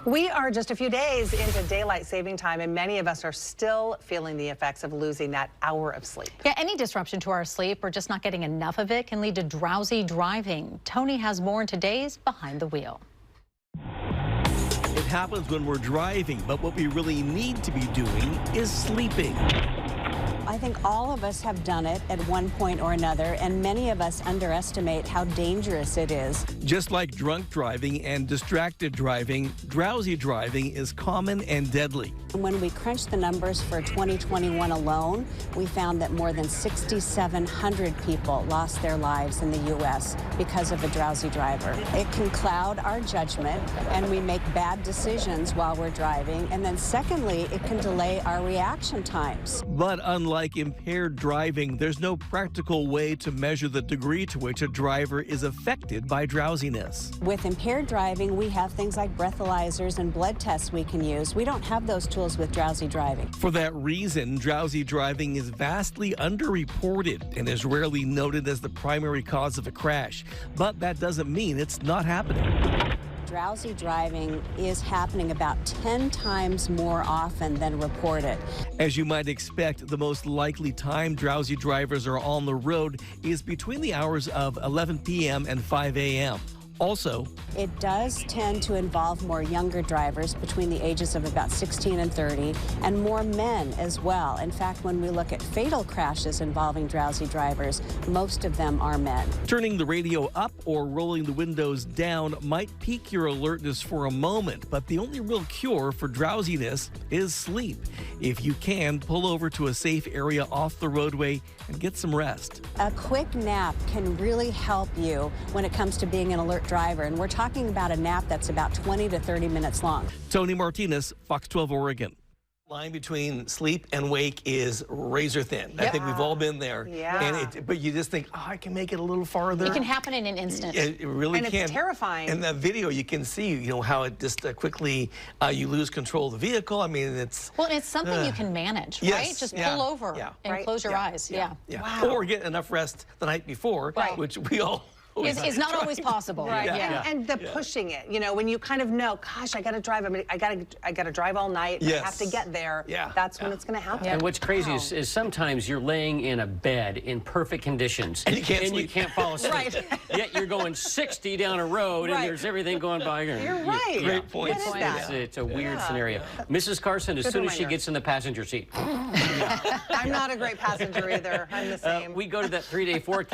We are just a few days into daylight saving time, and many of us are still feeling the effects of losing that hour of sleep. Yeah, any disruption to our sleep or just not getting enough of it can lead to drowsy driving. Tony has more in today's Behind the Wheel. It happens when we're driving, but what we really need to be doing is sleeping. I think all of us have done it at one point or another, and many of us underestimate how dangerous it is. Just like drunk driving and distracted driving, drowsy driving is common and deadly. When we crunched the numbers for 2021 alone, we found that more than 6,700 people lost their lives in the U.S. because of a drowsy driver. It can cloud our judgment, and we make bad decisions while we're driving. And then secondly, it can delay our reaction times. But unlike impaired driving, there's no practical way to measure the degree to which a driver is affected by drowsiness. With impaired driving, we have things like breathalyzers and blood tests we can use. We don't have those tools with drowsy driving. For that reason, drowsy driving is vastly underreported and is rarely noted as the primary cause of a crash. But that doesn't mean it's not happening. Drowsy driving is happening about 10 times more often than reported. As you might expect, the most likely time drowsy drivers are on the road is between the hours of 11 p.m. and 5 a.m. Also, it does tend to involve more younger drivers between the ages of about 16 and 30, and more men as well. In fact, when we look at fatal crashes involving drowsy drivers, most of them are men. Turning the radio up or rolling the windows down might pique your alertness for a moment, but the only real cure for drowsiness is sleep. If you can, pull over to a safe area off the roadway and get some rest. A quick nap can really help you when it comes to being an alert driver, and we're talking about a nap that's about 20 to 30 minutes long. Tony Martinez, Fox 12 Oregon. Line between sleep and wake is razor thin. Yep. I think we've all been there. Yeah. But you just think, oh, I can make it a little farther. It can happen in an instant. It really and can. And it's terrifying. In that video, you can see, how it just quickly, you lose control of the vehicle. I mean, it's... Well, it's something you can manage, right? Just pull over and close your eyes. Yeah. Wow. Or get enough rest the night before, which we all... It's not always possible. Right. And the pushing it, when you kind of know, gosh, I got to drive. I got to drive all night. I have to get there. That's when it's going to happen. And what's crazy is sometimes you're laying in a bed in perfect conditions and you can't sleep. You can't fall asleep. Yet you're going 60 down a road and there's everything going by. You're right. Great point. It's a weird scenario. Mrs. Carson, as soon as she gets in the passenger seat. I'm not a great passenger either. I'm the same. We go to that 3-day forecast.